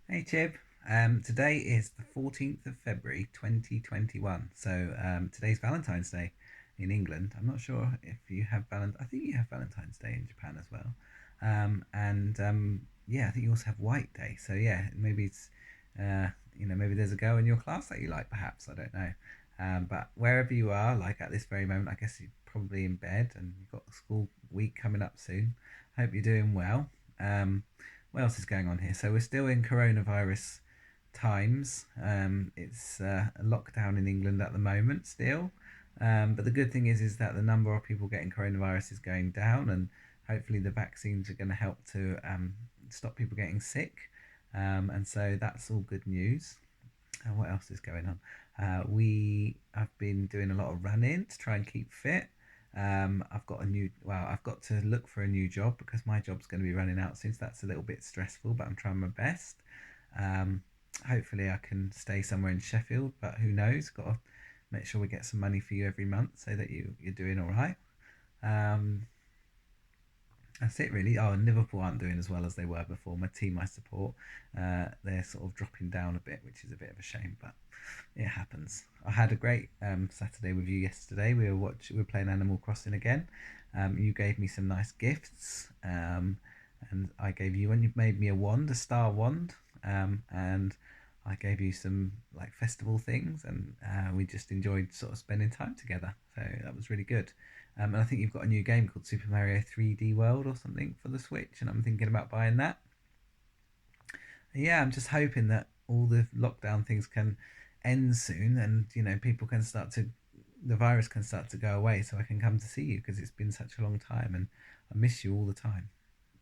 Hey Chib, today is the 14th of February 2021. So today's Valentine's Day in England. I'm not sure if you have I think you have Valentine's Day in Japan as well. And yeah, I think you also have White Day. So yeah, maybe it's, maybe there's a girl in your class that you like perhaps. I don't know. But wherever you are, like at this very moment, I guess you're probably in bed and you've got a school week coming up soon. Hope you're doing well. What else is going on here? So we're still in coronavirus times. It's a lockdown in England at the moment still. But the good thing is that the number of people getting coronavirus is going down, and hopefully the vaccines are going to help to stop people getting sick. And so that's all good news. What else is going on? We have been doing a lot of running to try and keep fit. I've got to look for a new job because my job's going to be running out soon. So that's a little bit stressful, but I'm trying my best. Um, Hopefully, I can stay somewhere in Sheffield, but who knows? Got to make sure we get some money for you every month so that you're doing all right. Um, that's it really. Oh, and Liverpool aren't doing as well as they were before. My team I support, they're sort of dropping down a bit, which is a bit of a shame, but it happens. I had a great Saturday with you yesterday. We were playing Animal Crossing again. You gave me some nice gifts, and I gave you one. You made me a wand, a star wand, and I gave you some like festival things, and we just enjoyed sort of spending time together. So that was really good. And I think you've got a new game called Super Mario 3D World or something for the Switch, and I'm thinking about buying that. Yeah, I'm just hoping that all the lockdown things can end soon, and people can the virus can start to go away, so I can come to see you because it's been such a long time, and I miss you all the time.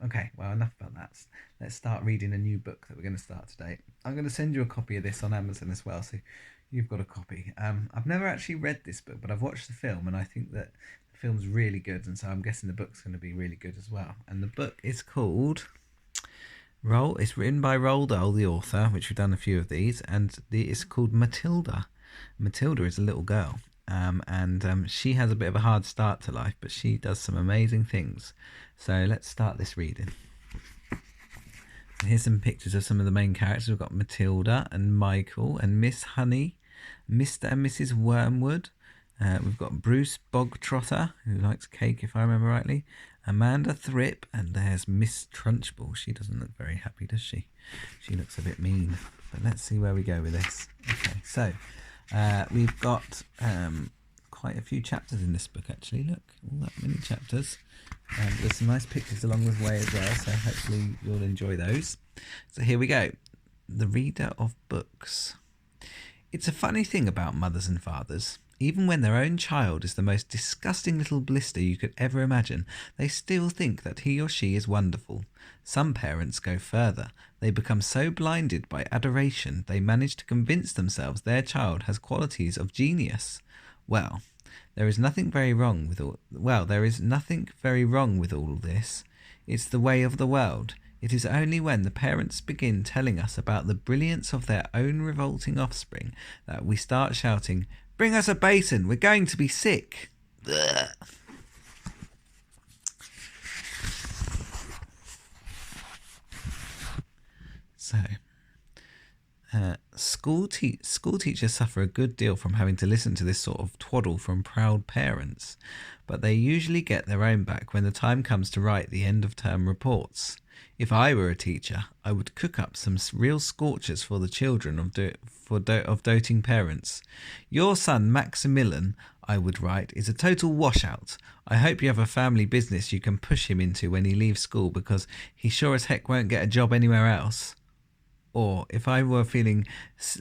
Okay, well, enough about that. Let's start reading a new book that we're going to start today. I'm going to send you a copy of this on Amazon as well, so you've got a copy. I've never actually read this book, but I've watched the film, and I think that the film's really good, and so I'm guessing the book's going to be really good as well. And the book is called Roll. It's written by Roald Dahl, the author, which we've done a few of these, and it's called Matilda. Matilda is a little girl, and she has a bit of a hard start to life, but she does some amazing things. So let's start this reading. Here's some pictures of some of the main characters. We've got Matilda and Michael and Miss Honey, Mr. and Mrs. Wormwood. We've got Bruce Bogtrotter, who likes cake, if I remember rightly. Amanda Thrip, and there's Miss Trunchbull. She doesn't look very happy, does she? She looks a bit mean. But let's see where we go with this. Okay, so we've got quite a few chapters in this book, actually. Look, all that many chapters. There's some nice pictures along the way as well, so hopefully you'll enjoy those. So here we go. The Reader of Books. It's a funny thing about mothers and fathers. Even when their own child is the most disgusting little blister you could ever imagine, they still think that he or she is wonderful. Some parents go further. They become so blinded by adoration they manage to convince themselves their child has qualities of genius. Well, there is nothing very wrong with all this. It's the way of the world. It is only when the parents begin telling us about the brilliance of their own revolting offspring that we start shouting, "Bring us a basin, we're going to be sick." Ugh. So, school teachers suffer a good deal from having to listen to this sort of twaddle from proud parents, but they usually get their own back when the time comes to write the end of term reports. If I were a teacher, I would cook up some real scorchers for the children of doting parents. Your son Maximilian, I would write, is a total washout. I hope you have a family business you can push him into when he leaves school, because he sure as heck won't get a job anywhere else. Or, if I were feeling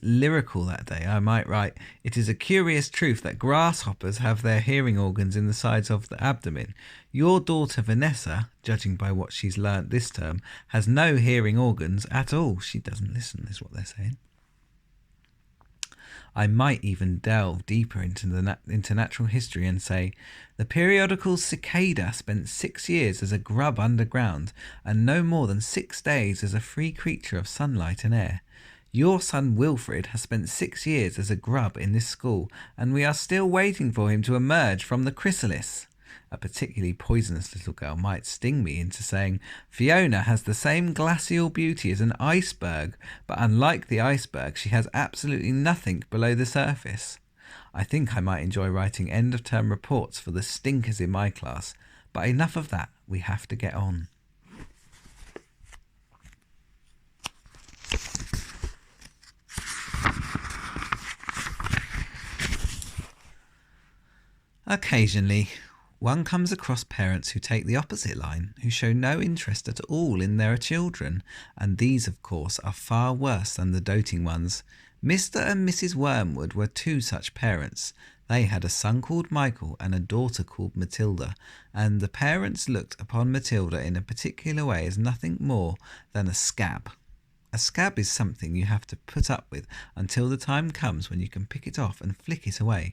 lyrical that day, I might write, "It is a curious truth that grasshoppers have their hearing organs in the sides of the abdomen. Your daughter Vanessa, judging by what she's learnt this term, has no hearing organs at all. She doesn't listen," is what they're saying. I might even delve deeper into natural history and say, the periodical cicada spent 6 years as a grub underground and no more than 6 days as a free creature of sunlight and air. Your son Wilfred has spent 6 years as a grub in this school, and we are still waiting for him to emerge from the chrysalis. A particularly poisonous little girl might sting me into saying, Fiona has the same glacial beauty as an iceberg, but unlike the iceberg, she has absolutely nothing below the surface. I think I might enjoy writing end-of-term reports for the stinkers in my class, but enough of that, we have to get on. Occasionally, one comes across parents who take the opposite line, who show no interest at all in their children, and these, of course, are far worse than the doting ones. Mr. and Mrs. Wormwood were two such parents. They had a son called Michael and a daughter called Matilda, and the parents looked upon Matilda in a particular way as nothing more than a scab. A scab is something you have to put up with until the time comes when you can pick it off and flick it away.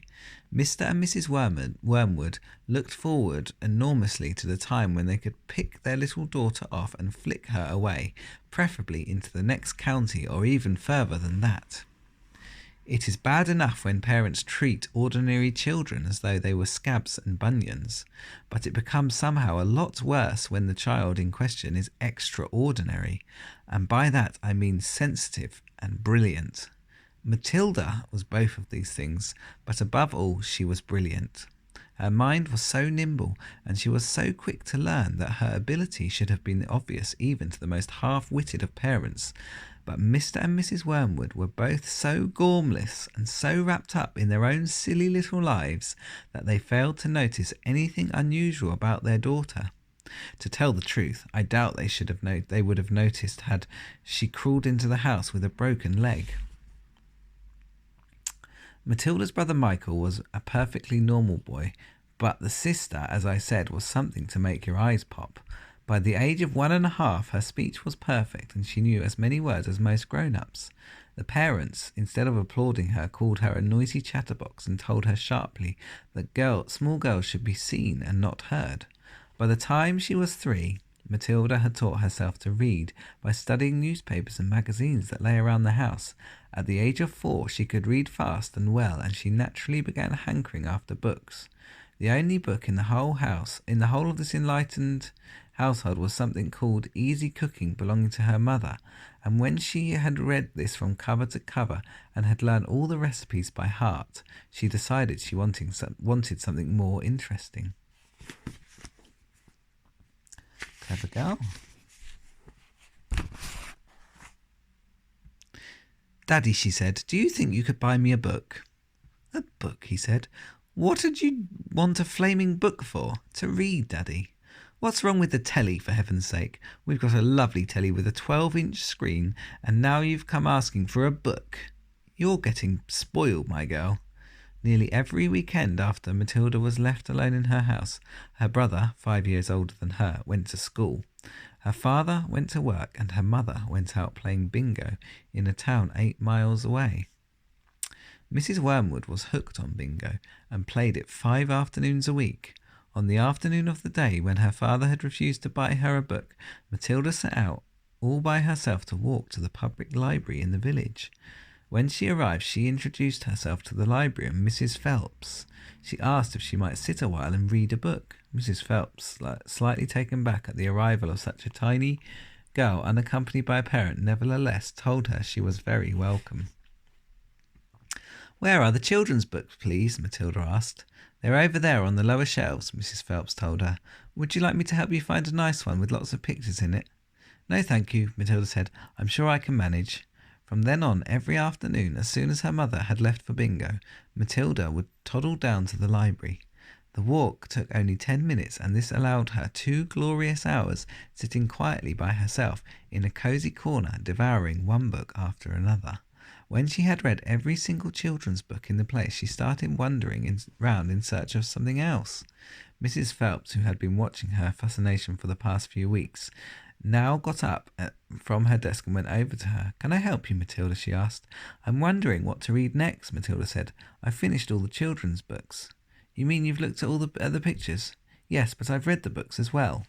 Mr. and Mrs. Wormwood looked forward enormously to the time when they could pick their little daughter off and flick her away, preferably into the next county or even further than that. It is bad enough when parents treat ordinary children as though they were scabs and bunions, but it becomes somehow a lot worse when the child in question is extraordinary, and by that I mean sensitive and brilliant. Matilda was both of these things, but above all she was brilliant. Her mind was so nimble, and she was so quick to learn that her ability should have been obvious even to the most half-witted of parents. But Mr. and Mrs. Wormwood were both so gormless and so wrapped up in their own silly little lives that they failed to notice anything unusual about their daughter. To tell the truth, I doubt they would have noticed had she crawled into the house with a broken leg. Matilda's brother Michael was a perfectly normal boy, but the sister, as I said, was something to make your eyes pop. By the age of 1.5, her speech was perfect, and she knew as many words as most grown-ups. The parents, instead of applauding her, called her a noisy chatterbox and told her sharply that small girls should be seen and not heard. By the time she was 3, Matilda had taught herself to read by studying newspapers and magazines that lay around the house. At the age of 4, she could read fast and well, and she naturally began hankering after books. The only book in the whole of this enlightened household, was something called Easy Cooking, belonging to her mother, and when she had read this from cover to cover and had learned all the recipes by heart, she decided she wanted something more interesting. Clever girl. Daddy, she said, do you think you could buy me a book? A book, he said. What did you want a flaming book for? To read, Daddy. What's wrong with the telly, for heaven's sake? We've got a lovely telly with a 12-inch screen, and now you've come asking for a book. You're getting spoiled, my girl. Nearly every weekend after Matilda was left alone in her house, her brother, 5 years older than her, went to school. Her father went to work, and her mother went out playing bingo in a town 8 miles away. Mrs. Wormwood was hooked on bingo and played it 5 afternoons a week. On the afternoon of the day when her father had refused to buy her a book, Matilda set out all by herself to walk to the public library in the village. When she arrived, she introduced herself to the librarian, Mrs. Phelps. She asked if she might sit a while and read a book. Mrs. Phelps, slightly taken back at the arrival of such a tiny girl unaccompanied by a parent, nevertheless told her she was very welcome. Where are the children's books, please? Matilda asked. They're over there on the lower shelves, Mrs. Phelps told her. Would you like me to help you find a nice one with lots of pictures in it? No, thank you, Matilda said. I'm sure I can manage. From then on, every afternoon, as soon as her mother had left for bingo, Matilda would toddle down to the library. The walk took only 10 minutes, and this allowed her 2 glorious hours sitting quietly by herself in a cosy corner, devouring one book after another. When she had read every single children's book in the place, she started wandering round in search of something else. Mrs. Phelps, who had been watching her fascination for the past few weeks, now got up from her desk and went over to her. Can I help you, Matilda? She asked. I'm wondering what to read next, Matilda said. I've finished all the children's books. You mean you've looked at all the pictures? Yes, but I've read the books as well.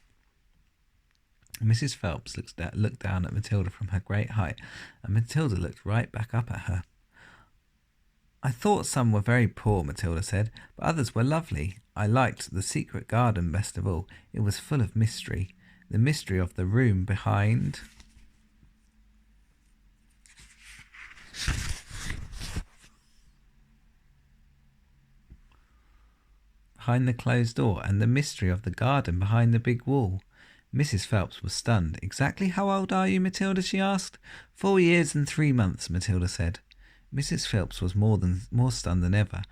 Mrs. Phelps looked down at Matilda from her great height, and Matilda looked right back up at her. I thought some were very poor, Matilda said, but others were lovely. I liked The Secret Garden best of all. It was full of mystery. The mystery of the room behind the closed door, and the mystery of the garden behind the big wall. Mrs. Phelps was stunned. Exactly how old are you, Matilda? She asked. 4 years and 3 months, Matilda said. Mrs. Phelps was more stunned than ever,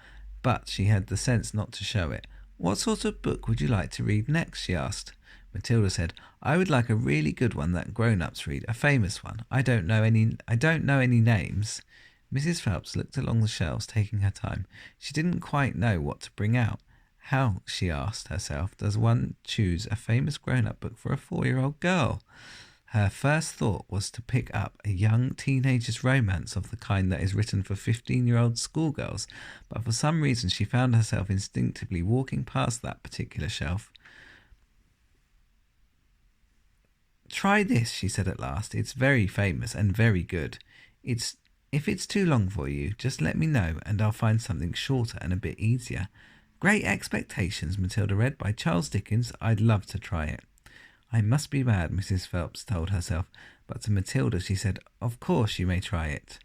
but she had the sense not to show it. What sort of book would you like to read next? She asked. Matilda said, I would like a really good one that grown-ups read, a famous one. I don't know any names. Mrs. Phelps looked along the shelves, taking her time. She didn't quite know what to bring out. How, she asked herself, does one choose a famous grown-up book for a 4-year-old girl? Her first thought was to pick up a young teenager's romance of the kind that is written for 15-year-old schoolgirls, but for some reason she found herself instinctively walking past that particular shelf. Try this, she said at last. It's very famous and very good. If it's too long for you, just let me know and I'll find something shorter and a bit easier. Great Expectations, Matilda read, by Charles Dickens. I'd love to try it. I must be mad, Mrs. Phelps told herself, but to Matilda she said, Of course you may try it.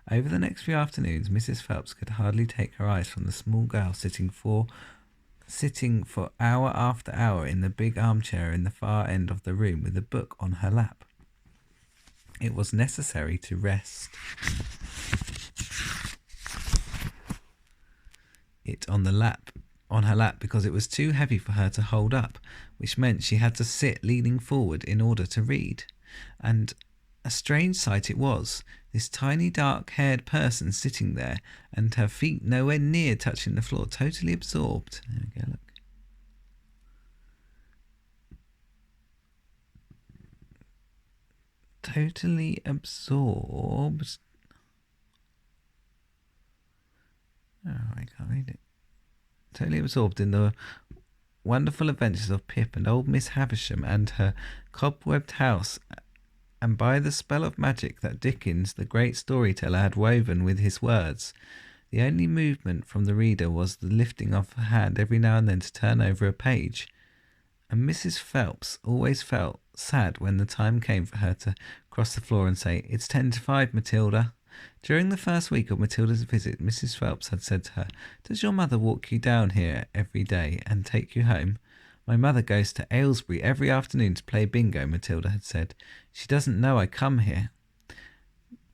Over the next few afternoons, Mrs. Phelps could hardly take her eyes from the small girl sitting for hour after hour in the big armchair in the far end of the room with a book on her lap. It was necessary to rest it on her lap because it was too heavy for her to hold up, which meant she had to sit leaning forward in order to read. And a strange sight it was, this tiny dark-haired person sitting there and her feet nowhere near touching the floor, totally absorbed. There we go, look. Totally absorbed. Oh, I can't read it. Totally absorbed in the wonderful adventures of Pip and old Miss Havisham and her cobwebbed house, and by the spell of magic that Dickens, the great storyteller, had woven with his words. The only movement from the reader was the lifting of her hand every now and then to turn over a page. And Mrs. Phelps always felt sad when the time came for her to cross the floor and say, It's 5:10, Matilda. During the first week of Matilda's visit, Mrs. Phelps had said to her, Does your mother walk you down here every day and take you home? My mother goes to Aylesbury every afternoon to play bingo, Matilda had said. She doesn't know I come here.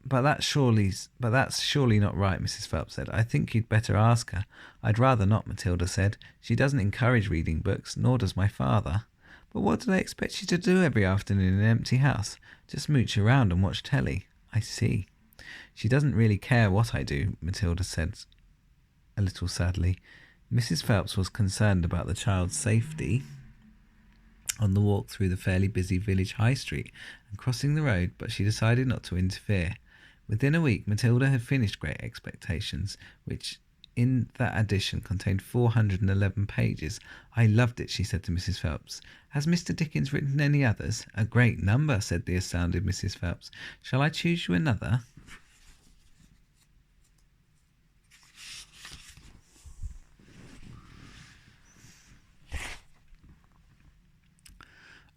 But that's surely not right, Mrs. Phelps said. I think you'd better ask her. I'd rather not, Matilda said. She doesn't encourage reading books, nor does my father. But what do they expect you to do every afternoon in an empty house? Just mooch around and watch telly. I see. She doesn't really care what I do, Matilda said a little sadly. Mrs. Phelps was concerned about the child's safety on the walk through the fairly busy village high street and crossing the road, but she decided not to interfere. Within a week, Matilda had finished Great Expectations, which in that edition contained 411 pages. I loved it, she said to Mrs. Phelps. Has Mr. Dickens written any others? A great number, said the astounded Mrs. Phelps. Shall I choose you another?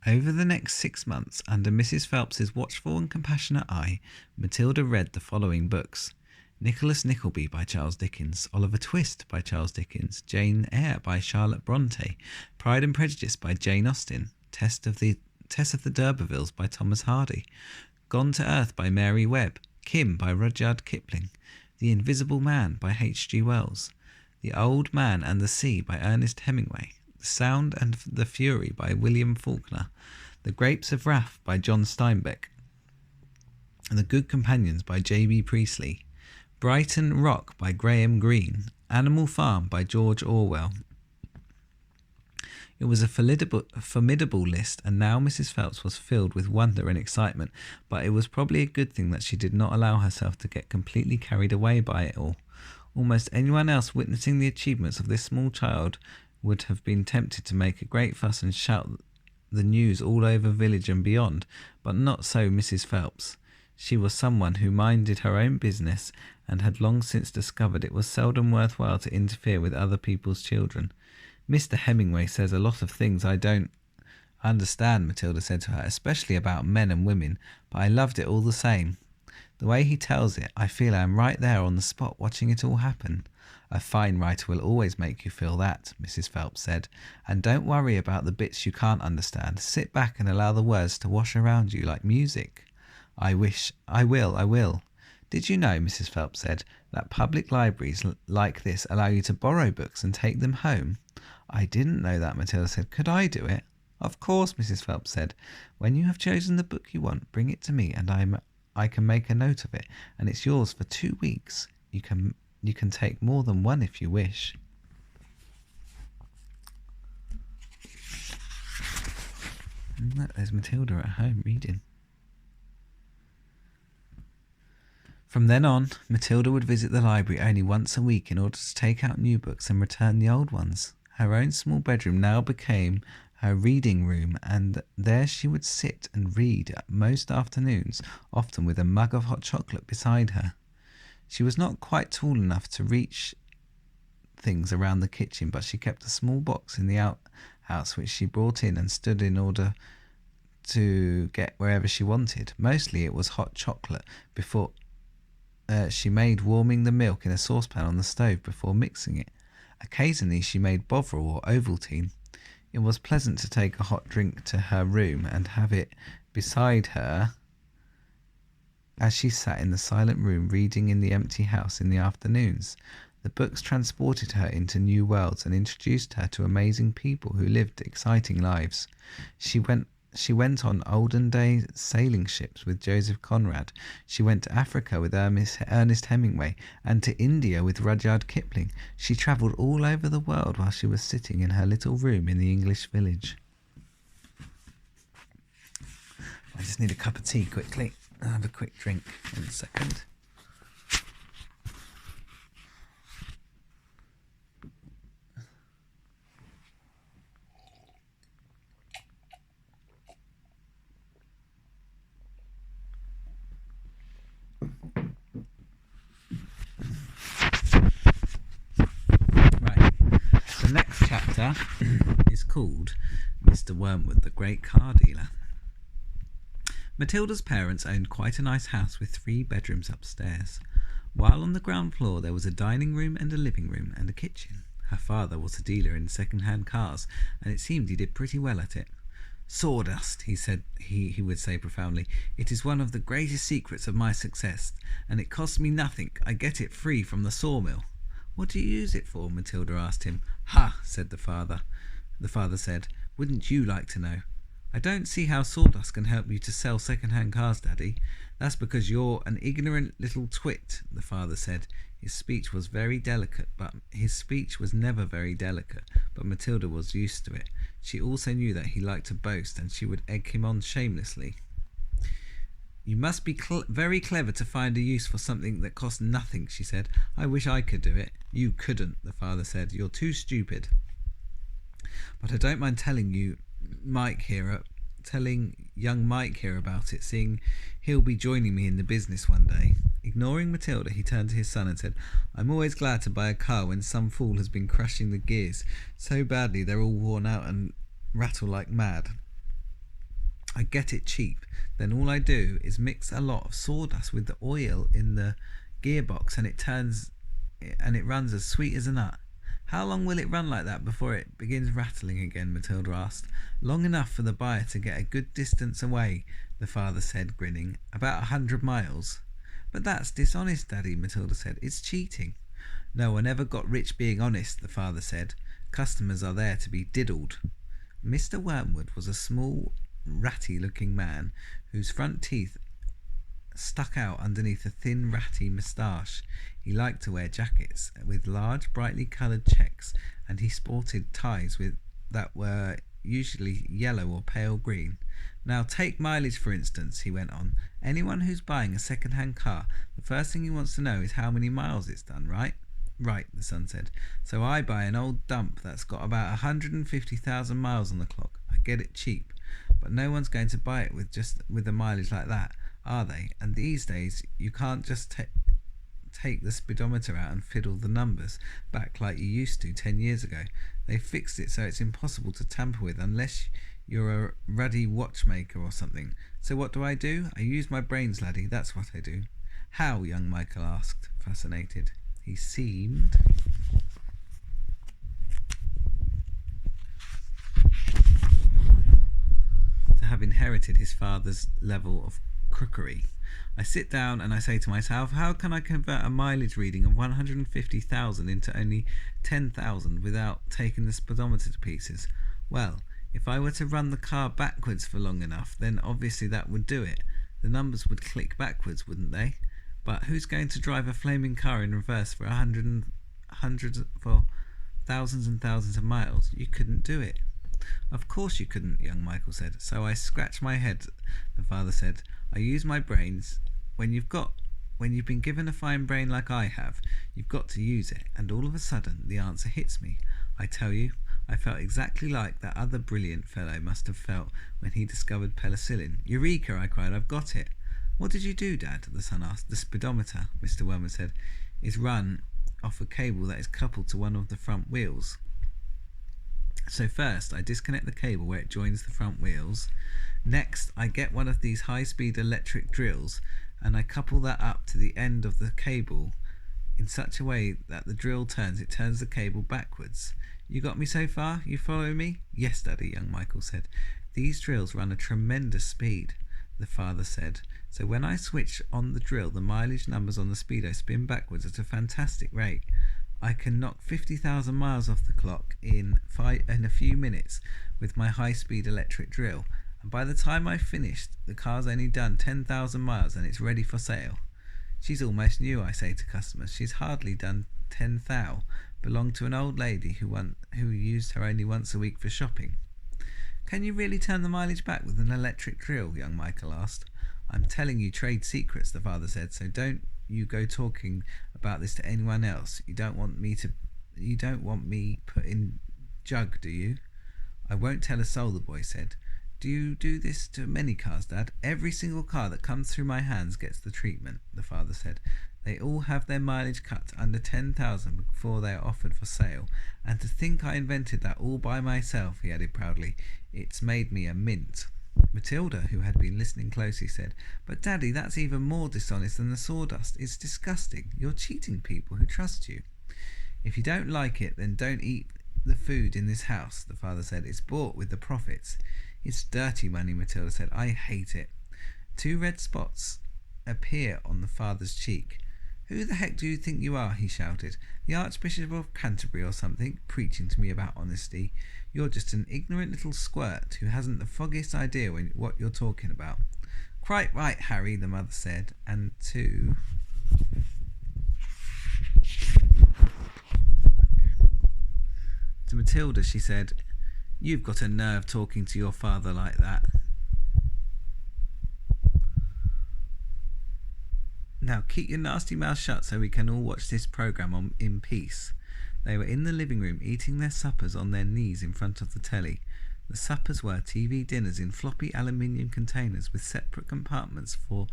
Over the next 6 months, under Mrs. Phelps's watchful and compassionate eye, Matilda read the following books: Nicholas Nickleby by Charles Dickens, Oliver Twist by Charles Dickens, Jane Eyre by Charlotte Bronte, Pride and Prejudice by Jane Austen, Tess of the D'Urbervilles by Thomas Hardy, Gone to Earth by Mary Webb, Kim by Rudyard Kipling, The Invisible Man by H.G. Wells, The Old Man and the Sea by Ernest Hemingway, The Sound and the Fury by William Faulkner, The Grapes of Wrath by John Steinbeck, The Good Companions by J.B. Priestley, Brighton Rock by Graham Greene, Animal Farm by George Orwell. It was a formidable list, and now Mrs. Phelps was filled with wonder and excitement, but it was probably a good thing that she did not allow herself to get completely carried away by it all. Almost anyone else witnessing the achievements of this small child would have been tempted to make a great fuss and shout the news all over village and beyond, but not so Mrs. Phelps. She was someone who minded her own business and had long since discovered it was seldom worthwhile to interfere with other people's children. Mr. Hemingway says a lot of things I don't understand, Matilda said to her, especially about men and women, but I loved it all the same. The way he tells it, I feel I am right there on the spot watching it all happen. A fine writer will always make you feel that, Mrs. Phelps said, and don't worry about the bits you can't understand. Sit back and allow the words to wash around you like music. I will. Did you know, Mrs. Phelps said, that public libraries like this allow you to borrow books and take them home? I didn't know that, Matilda said. Could I do it? Of course, Mrs. Phelps said. When you have chosen the book you want, bring it to me and I can make a note of it, and it's yours for 2 weeks. You can take more than one if you wish. And look, there's Matilda at home reading. From then on, Matilda would visit the library only once a week in order to take out new books and return the old ones. Her own small bedroom now became her reading room, and there she would sit and read most afternoons, often with a mug of hot chocolate beside her. She was not quite tall enough to reach things around the kitchen, but she kept a small box in the outhouse which she brought in and stood in order to get wherever she wanted. Mostly it was hot chocolate before she made, warming the milk in a saucepan on the stove before mixing it. Occasionally she made Bovril or Ovaltine. It was pleasant to take a hot drink to her room and have it beside her as she sat in the silent room reading in the empty house in the afternoons. The books transported her into new worlds and introduced her to amazing people who lived exciting lives. She went on olden-day sailing ships with Joseph Conrad. She went to Africa with Ernest Hemingway and to India with Rudyard Kipling. She travelled all over the world while she was sitting in her little room in the English village. I just need a cup of tea quickly. I'll have a quick drink in a second. The next chapter is called Mr. Wormwood, the Great Car Dealer. Matilda's parents owned quite a nice house with 3 bedrooms upstairs, while on the ground floor there was a dining room and a living room and a kitchen. Her father was a dealer in second-hand cars, and it seemed he did pretty well at it. Sawdust, he would say profoundly. It is one of the greatest secrets of my success, and it costs me nothing. I get it free from the sawmill. What do you use it for? Matilda asked him. Ha, said the father. The father said, wouldn't you like to know? I don't see how sawdust can help you to sell second-hand cars, Daddy. That's because you're an ignorant little twit, the father said. His speech was never very delicate, but Matilda was used to it. She also knew that he liked to boast, and she would egg him on shamelessly. You must be very clever to find a use for something that costs nothing, she said. I wish I could do it. You couldn't, the father said. You're too stupid. But I don't mind telling young Mike here about it, seeing he'll be joining me in the business one day. Ignoring Matilda, he turned to his son and said, I'm always glad to buy a car when some fool has been crushing the gears so badly they're all worn out and rattle like mad. I get it cheap. Then all I do is mix a lot of sawdust with the oil in the gearbox and it runs as sweet as a nut. How long will it run like that before it begins rattling again? Matilda asked. Long enough for the buyer to get a good distance away, the father said, grinning. About 100 miles. But that's dishonest, Daddy, Matilda said. It's cheating. No one ever got rich being honest, the father said. Customers are there to be diddled. Mr. Wormwood was a small, ratty-looking man whose front teeth stuck out underneath a thin, ratty moustache. He liked to wear jackets with large, brightly coloured checks, and he sported ties that were usually yellow or pale green. Now take mileage, for instance, he went on. Anyone who's buying a second-hand car, the first thing he wants to know is how many miles it's done, right? Right, the son said. So I buy an old dump that's got about 150,000 miles on the clock. I get it cheap. But no one's going to buy it with a mileage like that, are they? And these days you can't just take the speedometer out and fiddle the numbers back like you used to 10 years ago. They fixed it so it's impossible to tamper with unless you're a ruddy watchmaker or something. So what do? I use my brains, laddie, that's what I do. How? Young Michael asked, fascinated. He seemed to have inherited his father's level of crookery. I sit down and I say to myself, how can I convert a mileage reading of 150,000 into only 10,000 without taking the speedometer to pieces? Well, if I were to run the car backwards for long enough, then obviously that would do it. The numbers would click backwards, wouldn't they? But who's going to drive a flaming car in reverse for for thousands and thousands of miles? You couldn't do it. Of course you couldn't, young Michael said. So I scratch my head, the father said. I use my brains. When you've been given a fine brain like I have, you've got to use it. And all of a sudden, the answer hits me. I tell you, I felt exactly like that other brilliant fellow must have felt when he discovered penicillin. Eureka, I cried, I've got it. What did you do, Dad? The son asked. The speedometer, Mr. Wormwood said, is run off a cable that is coupled to one of the front wheels. So first, I disconnect the cable where it joins the front wheels. Next, I get one of these high-speed electric drills and I couple that up to the end of the cable in such a way that the drill turns the cable backwards. You got me so far? You follow me? Yes, Daddy, young Michael said. These drills run a tremendous speed, the father said. So when I switch on the drill, the mileage numbers on the speedo spin backwards at a fantastic rate. I can knock 50,000 miles off the clock in a few minutes with my high-speed electric drill. And by the time I've finished, the car's only done 10,000 miles and it's ready for sale. She's almost new, I say to customers. She's hardly done 10,000. Belonged to an old lady who used her only once a week for shopping. Can you really turn the mileage back with an electric drill? Young Michael asked. I'm telling you trade secrets, the father said, so don't you go talking about this to anyone else. You don't want me put in jug, do you? I won't tell a soul, the boy said. Do you do this to many cars, Dad? Every single car that comes through my hands gets the treatment, the father said. They all have their mileage cut under 10,000 before they are offered for sale. And to think I invented that all by myself, he added proudly. It's made me a mint. Matilda, who had been listening closely, said, But Daddy, that's even more dishonest than the sawdust. It's disgusting. You're cheating people who trust you. If you don't like it, then don't eat the food in this house, the father said. It's bought with the profits. It's dirty money, Matilda said. I hate it. 2 red spots appear on the father's cheek. Who the heck do you think you are? He shouted. The Archbishop of Canterbury or something, preaching to me about honesty. You're just an ignorant little squirt who hasn't the foggiest idea what you're talking about. Quite right, Harry, the mother said, and to Matilda she said, You've got a nerve talking to your father like that. Now keep your nasty mouth shut so we can all watch this programme in peace. They were in the living room eating their suppers on their knees in front of the telly. The suppers were TV dinners in floppy aluminium containers with separate compartments for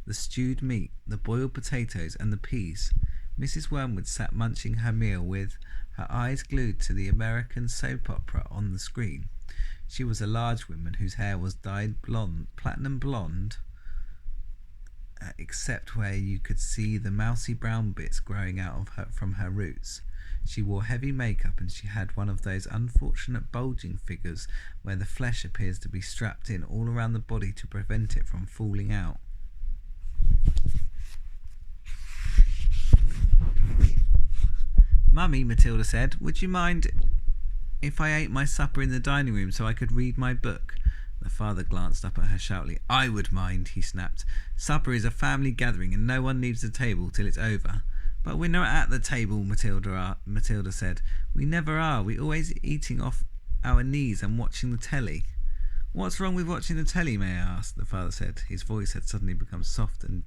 the stewed meat, the boiled potatoes and the peas. Mrs. Wormwood sat munching her meal with her eyes glued to the American soap opera on the screen. She was a large woman whose hair was dyed platinum blonde, except where you could see the mousy brown bits growing out of from her roots. She wore heavy makeup and she had one of those unfortunate bulging figures where the flesh appears to be strapped in all around the body to prevent it from falling out. Mummy, Matilda said, would you mind if I ate my supper in the dining room so I could read my book? The father glanced up at her sharply. I would mind, he snapped. Supper is a family gathering and no one leaves the table till it's over. But we're not at the table, Matilda said. We never are. We're always eating off our knees and watching the telly. What's wrong with watching the telly, may I ask? The father said. His voice had suddenly become soft and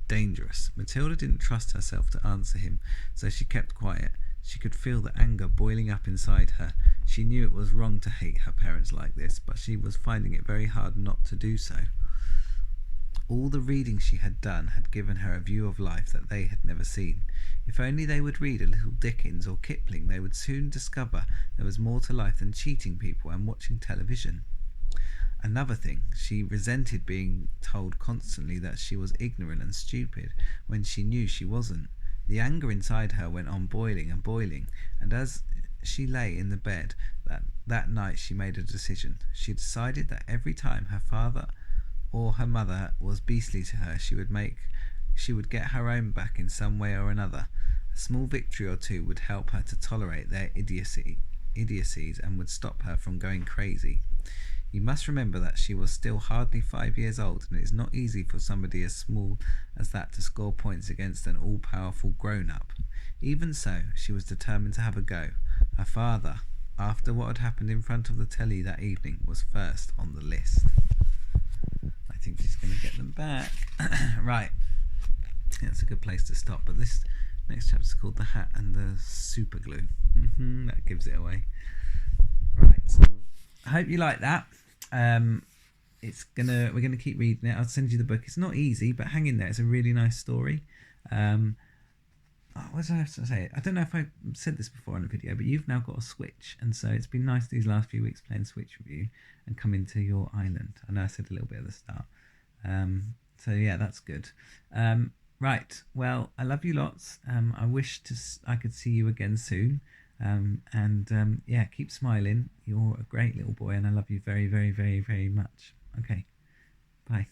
dangerous. Matilda didn't trust herself to answer him, so she kept quiet. She could feel the anger boiling up inside her. She knew it was wrong to hate her parents like this, but she was finding it very hard not to do so. All the reading she had done had given her a view of life that they had never seen. If only they would read a little Dickens or Kipling, they would soon discover there was more to life than cheating people and watching television. Another thing, she resented being told constantly that she was ignorant and stupid when she knew she wasn't. The anger inside her went on boiling and boiling, and as she lay in the bed that night she made a decision. She decided that every time her father or her mother was beastly to her, she would get her own back in some way or another. A small victory or two would help her to tolerate their idiocies and would stop her from going crazy. You must remember that she was still hardly 5 years old, and it is not easy for somebody as small as that to score points against an all-powerful grown-up. Even so, she was determined to have a go. Her father, after what had happened in front of the telly that evening, was first on the list. I think she's going to get them back. Right, that's a good place to stop, but this next chapter is called The Hat and the Super Glue. That gives it away. Right, I hope you like that. We're gonna keep reading it. I'll send you the book. It's not easy, but hang in there. It's a really nice story. What did I have to say? I don't know if I said this before in a video, but you've now got a Switch, and so it's been nice these last few weeks playing Switch with you and coming to your island. I know I said a little bit at the start. So yeah, that's good. Right. Well, I love you lots. I wish I could see you again soon. Yeah, keep smiling. You're a great little boy, and I love you very, very, very, very much. Okay, bye.